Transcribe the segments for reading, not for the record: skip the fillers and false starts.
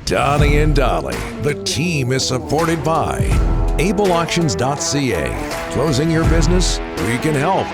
Donnie and Dolly, the team is supported by ableauctions.ca. Closing your business? We can help.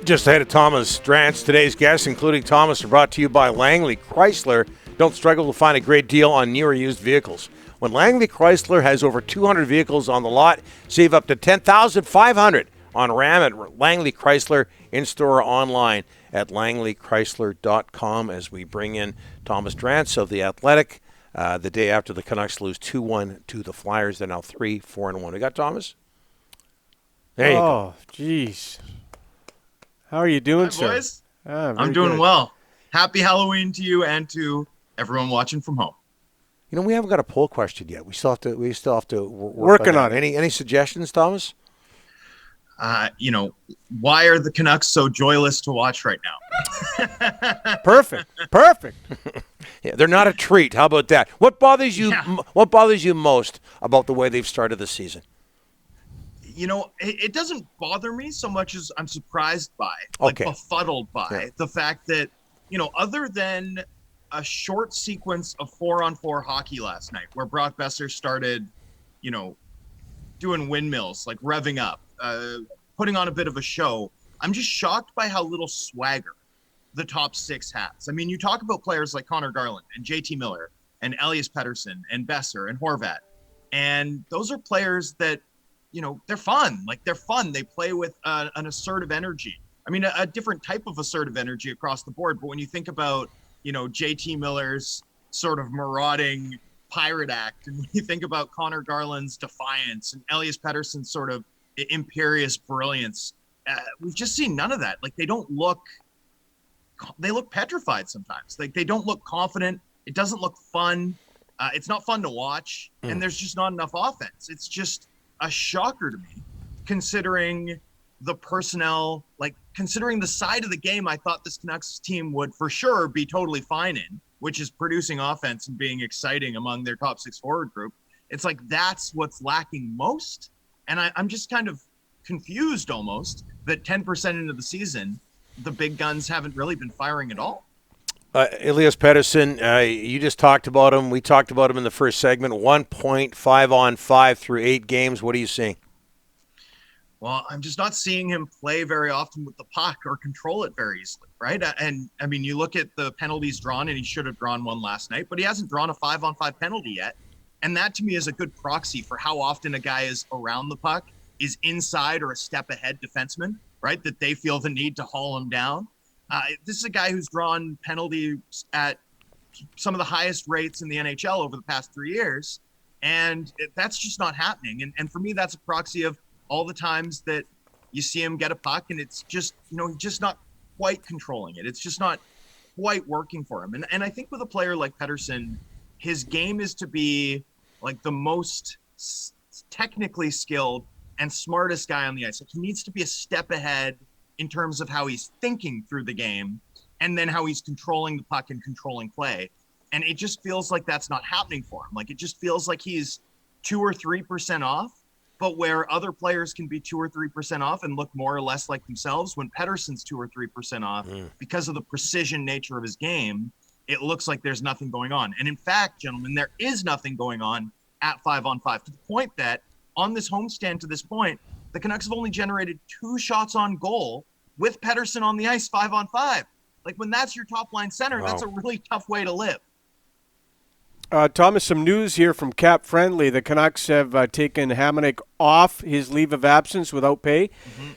Just ahead of Thomas Drance, today's guests, including Thomas, are brought to you by Langley Chrysler. Don't struggle to find a great deal on new or used vehicles. When Langley Chrysler has over 200 vehicles on the lot, save up to $10,500 on Ram at Langley Chrysler, in-store or online at langleychrysler.com as we bring in Thomas Drance of The Athletic the day after the Canucks lose 2-1 to the Flyers. They're now 3-4-1. We got Thomas? There you go. Oh, jeez. How are you doing, sir? Boys. I'm doing well. Happy Halloween to you and to everyone watching from home. You know, we haven't got a poll question yet. We still have to work Working on it. Any suggestions, Thomas? Why are the Canucks so joyless to watch right now? Perfect. Yeah, they're not a treat. How about that? What bothers you? Yeah. What bothers you most about the way they've started the season? It doesn't bother me so much as I'm surprised by, befuddled by the fact that, other than a short sequence of 4-on-4 hockey last night where Brock Besser started, doing windmills, like revving up, putting on a bit of a show, I'm just shocked by how little swagger the top six has. I mean, you talk about players like Connor Garland and JT Miller and Elias Pettersson and Besser and Horvat, and those are players that, they're fun. They're fun. They play with an assertive energy. I mean, a different type of assertive energy across the board. But when you think about, JT Miller's sort of marauding pirate act, and when you think about Connor Garland's defiance and Elias Pettersson's sort of imperious brilliance, we've just seen none of that. They look petrified sometimes. They don't look confident. It doesn't look fun. It's not fun to watch. And there's just not enough offense. It's just a shocker to me, considering the personnel, considering the side of the game I thought this Canucks team would for sure be totally fine in, which is producing offense and being exciting among their top six forward group. It's that's what's lacking most. And I'm just kind of confused almost that 10% into the season, the big guns haven't really been firing at all. Elias Pettersson, you just talked about him. We talked about him in the first segment. 1.5-on-5 through 8 games. What are you seeing? Well, I'm just not seeing him play very often with the puck or control it very easily, right? And, I mean, you look at the penalties drawn, and he should have drawn one last night, but he hasn't drawn a 5-on-5 penalty yet. And that, to me, is a good proxy for how often a guy is around the puck, is inside or a step ahead defenseman, right, that they feel the need to haul him down. This is a guy who's drawn penalties at some of the highest rates in the NHL over the past 3 years, and that's just not happening. And for me, that's a proxy of all the times that you see him get a puck, and it's just, he's just not quite controlling it. It's just not quite working for him. And I think with a player like Pettersson, his game is to be the most technically skilled and smartest guy on the ice. He needs to be a step ahead in terms of how he's thinking through the game, and then how he's controlling the puck and controlling play. And it just feels like that's not happening for him. It just feels like he's 2 or 3% off, but where other players can be 2 or 3% off and look more or less like themselves, when Pettersson's 2 or 3% off, because of the precision nature of his game, it looks like there's nothing going on. And in fact, gentlemen, there is nothing going on at 5-on-5, to the point that on this homestand to this point, the Canucks have only generated 2 shots on goal with Pettersson on the ice 5-on-5. When that's your top line center, That's a really tough way to live. Thomas, some news here from Cap Friendly. The Canucks have taken Hamonic off his leave of absence without pay.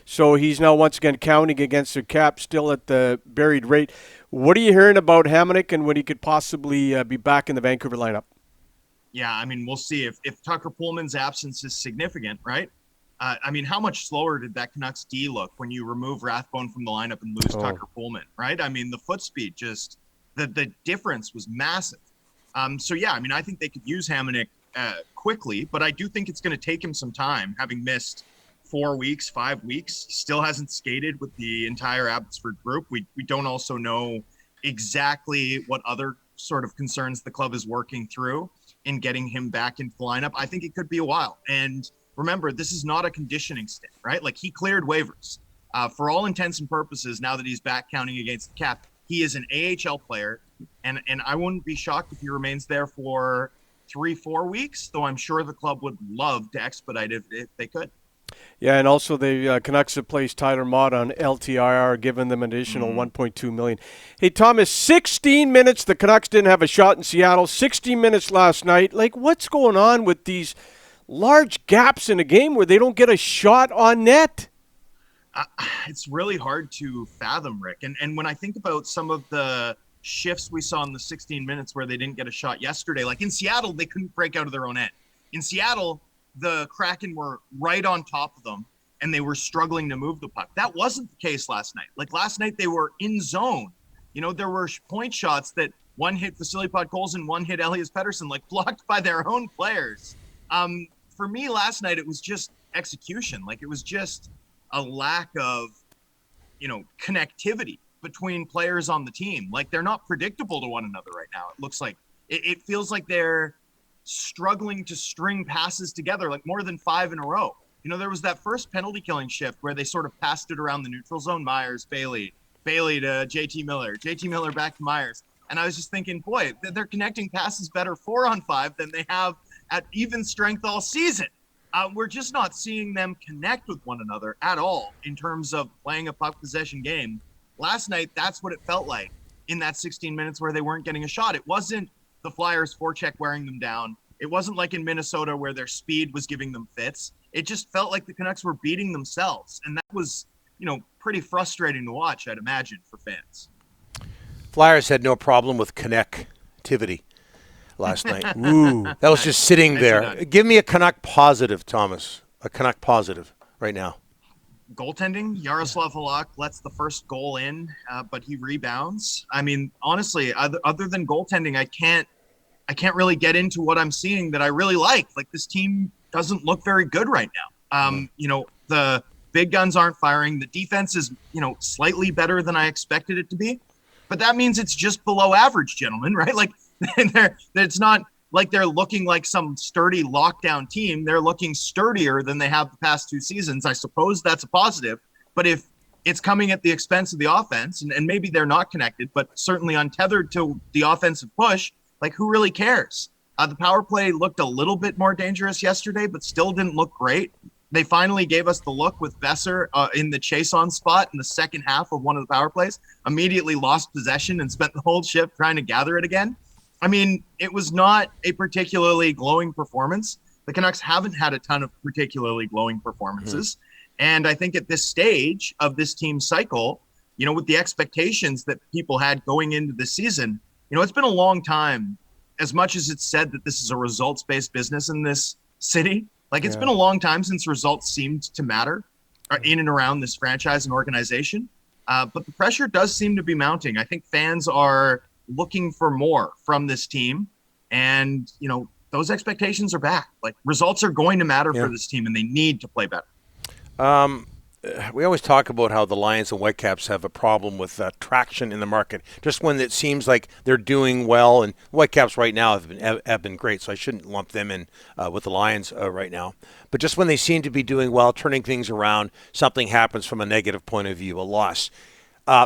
So he's now once again counting against their cap, still at the buried rate. What are you hearing about Hamonic and when he could possibly be back in the Vancouver lineup? Yeah, I mean, we'll see if Tucker Pullman's absence is significant, right? I mean, how much slower did that Canucks D look when you remove Rathbone from the lineup and lose Tucker Pullman, right? I mean, the foot speed, just the difference was massive. So, yeah, I mean, I think they could use Hamonic quickly, but I do think it's going to take him some time, having missed 4 weeks, 5 weeks. He still hasn't skated with the entire Abbotsford group. We don't also know exactly what other sort of concerns the club is working through. in getting him back into the lineup. I think it could be a while. And remember, this is not a conditioning stint, right? Like, he cleared waivers. For all intents and purposes, now that he's back counting against the cap, he is an AHL player, and I wouldn't be shocked if he remains there for 3-4 weeks, though I'm sure the club would love to expedite if they could. Yeah, and also the Canucks have placed Tyler Mott on LTIR, giving them an additional $1.2 million. Hey, Thomas, 16 minutes. The Canucks didn't have a shot in Seattle. 16 minutes last night. Like, what's going on with these large gaps in a game where they don't get a shot on net? It's really hard to fathom, Rick. And when I think about some of the shifts we saw in the 16 minutes where they didn't get a shot yesterday, like in Seattle, they couldn't break out of their own end. In Seattle, the Kraken were right on top of them, and they were struggling to move the puck. That wasn't the case last night. Like, last night, they were in zone. You know, there were point shots that one hit Vasily Podkolzin, one hit Elias Pettersson, like, blocked by their own players. For me, last night, it was just execution. Like, it was just a lack of, connectivity between players on the team. Like, they're not predictable to one another right now. It looks like it feels like they're struggling to string passes together, like more than 5 in a row. There was that first penalty killing shift where they sort of passed it around the neutral zone. Myers, Bailey to JT Miller back to Myers. And I was just thinking, boy, they're connecting passes better 4-on-5 than they have at even strength all season. We're just not seeing them connect with one another at all in terms of playing a puck possession game. Last night, that's what it felt like in that 16 minutes where they weren't getting a shot. It wasn't the Flyers' forecheck wearing them down. It wasn't like in Minnesota where their speed was giving them fits. It just felt like the Canucks were beating themselves. And that was, pretty frustrating to watch, I'd imagine, for fans. Flyers had no problem with connectivity last night. Ooh, that was just sitting there. Give me a Canuck positive, Thomas. A Canuck positive right now. Goaltending. Yaroslav Halak lets the first goal in, but he rebounds. I mean, honestly, other than goaltending, I can't really get into what I'm seeing that I really like. Like, this team doesn't look very good right now. The big guns aren't firing. The defense is, slightly better than I expected it to be, but that means it's just below average, gentlemen, right? Like, it's not like they're looking like some sturdy lockdown team. They're looking sturdier than they have the past 2 seasons. I suppose that's a positive, but if it's coming at the expense of the offense, and maybe they're not connected, but certainly untethered to the offensive push, like, who really cares? The power play looked a little bit more dangerous yesterday, but still didn't look great. They finally gave us the look with Besser in the chase-on spot in the second half of one of the power plays, immediately lost possession and spent the whole shift trying to gather it again. I mean, it was not a particularly glowing performance. The Canucks haven't had a ton of particularly glowing performances. And I think at this stage of this team's cycle, with the expectations that people had going into the season, it's been a long time. As much as it's said that this is a results-based business in this city, it's been a long time since results seemed to matter in and around this franchise and organization. But the pressure does seem to be mounting. I think fans are looking for more from this team. And, those expectations are back. Like, results are going to matter for this team, and they need to play better. We always talk about how the Lions and Whitecaps have a problem with traction in the market. Just when it seems like they're doing well, and Whitecaps right now have been great, so I shouldn't lump them in with the Lions right now. But just when they seem to be doing well, turning things around, something happens from a negative point of view, a loss.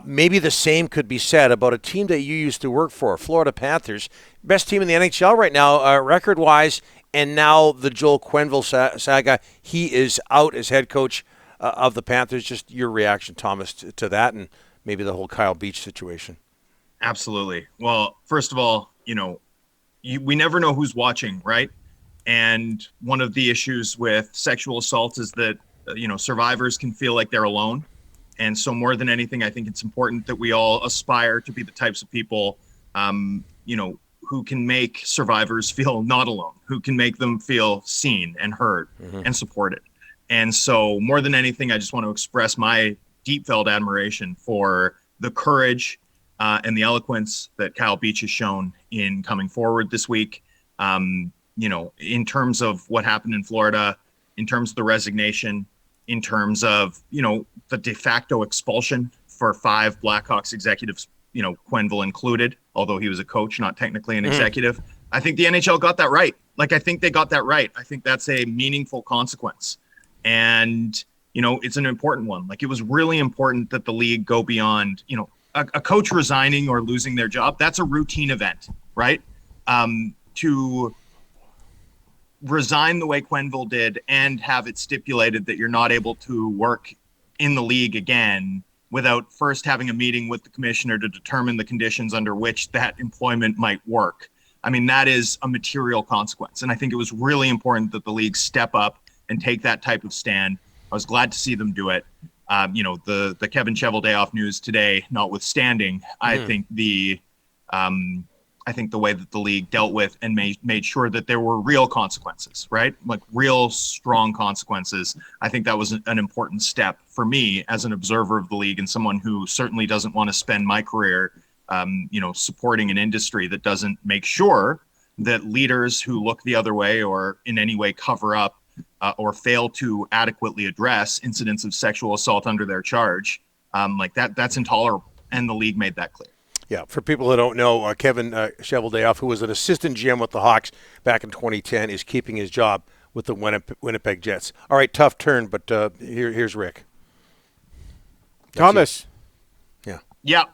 Maybe the same could be said about a team that you used to work for, Florida Panthers, best team in the NHL right now, record-wise, and now the Joel Quenneville saga. He is out as head coach of the Panthers. Just your reaction, Thomas, to that, and maybe the whole Kyle Beach situation. Absolutely. Well, first of all, we never know who's watching, right? And one of the issues with sexual assault is that, survivors can feel like they're alone. And so more than anything, I think it's important that we all aspire to be the types of people, who can make survivors feel not alone, who can make them feel seen and heard and supported. And so more than anything, I just want to express my deep felt admiration for the courage and the eloquence that Kyle Beach has shown in coming forward this week. In terms of what happened in Florida, in terms of the resignation, in terms of, the de facto expulsion for 5 Blackhawks executives, Quenneville included, although he was a coach, not technically an executive. I think the NHL got that right. Like, I think they got that right. I think that's a meaningful consequence. And, it's an important one. Like, it was really important that the league go beyond, a coach resigning or losing their job. That's a routine event, right? To resign the way Quenneville did and have it stipulated that you're not able to work in the league again without first having a meeting with the commissioner to determine the conditions under which that employment might work. I mean, that is a material consequence. And I think it was really important that the league step up and take that type of stand. I was glad to see them do it. The Kevin Cheveldayoff news today notwithstanding, I think the way that the league dealt with and made sure that there were real consequences, right? Like real strong consequences. I think that was an important step for me as an observer of the league and someone who certainly doesn't want to spend my career, supporting an industry that doesn't make sure that leaders who look the other way or in any way cover up or fail to adequately address incidents of sexual assault under their charge, that's intolerable. And the league made that clear. Yeah, for people that don't know, Kevin Cheveldayoff, who was an assistant GM with the Hawks back in 2010, is keeping his job with the Winnipeg Jets. All right, tough turn, but here's Rick. Thomas. Yeah.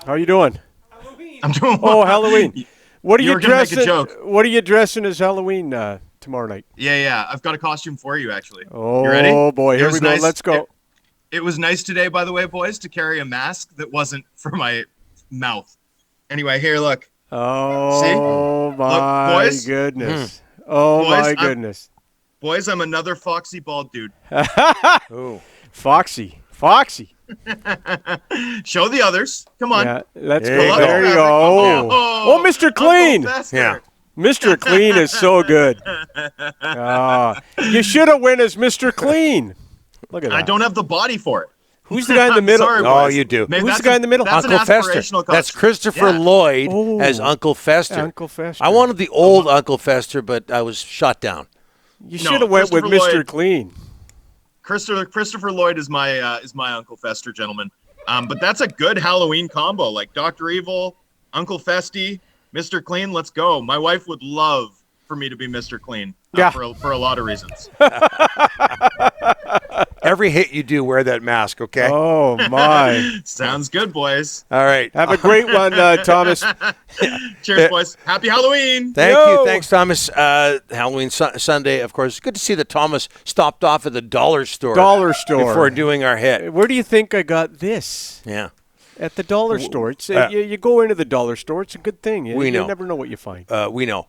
How are you doing? Halloween. I'm doing well. Oh, Halloween. What are you dressing? Make a joke. What are you dressing as Halloween tomorrow night? Yeah. I've got a costume for you, actually. Oh, you ready? Oh, boy. Here we go. Let's go. It was nice today, by the way, boys, to carry a mask that wasn't for my mouth. Anyway, here, look. Oh, see? My look, boys. Goodness. Oh, boys, my goodness. Boys, I'm another foxy bald dude. Oh, Foxy. Show the others. Come on. Yeah, let's go. go. There you go. Oh, Mr. Clean. Yeah. Mr. Clean is so good. You should have went as Mr. Clean. Look at that. I don't have the body for it. Who's the guy in the middle? Sorry, oh, boys. you do. Who's the guy in the middle? That's Uncle an Fester. aspirational costume. That's Christopher Lloyd as Uncle Fester. Uncle Fester. I wanted the old Uncle Fester, but I was shot down. You should have went with Mr. Clean. Christopher Lloyd is my Uncle Fester, gentlemen. But that's a good Halloween combo, like Dr. Evil, Uncle Festy, Mr. Clean. Let's go. My wife would love for me to be Mr. Clean. For a lot of reasons. Every hit you do, wear that mask, okay? Oh, my. Sounds good, boys. All right. Have a great one, Thomas. Cheers, boys. Happy Halloween. Thank you. Thanks, Thomas. Halloween Sunday, of course. Good to see that Thomas stopped off at the dollar store. Before doing our hit. Where do you think I got this? Yeah. At the dollar store. It's, you go into the dollar store. It's a good thing. You know. You never know what you find. We know.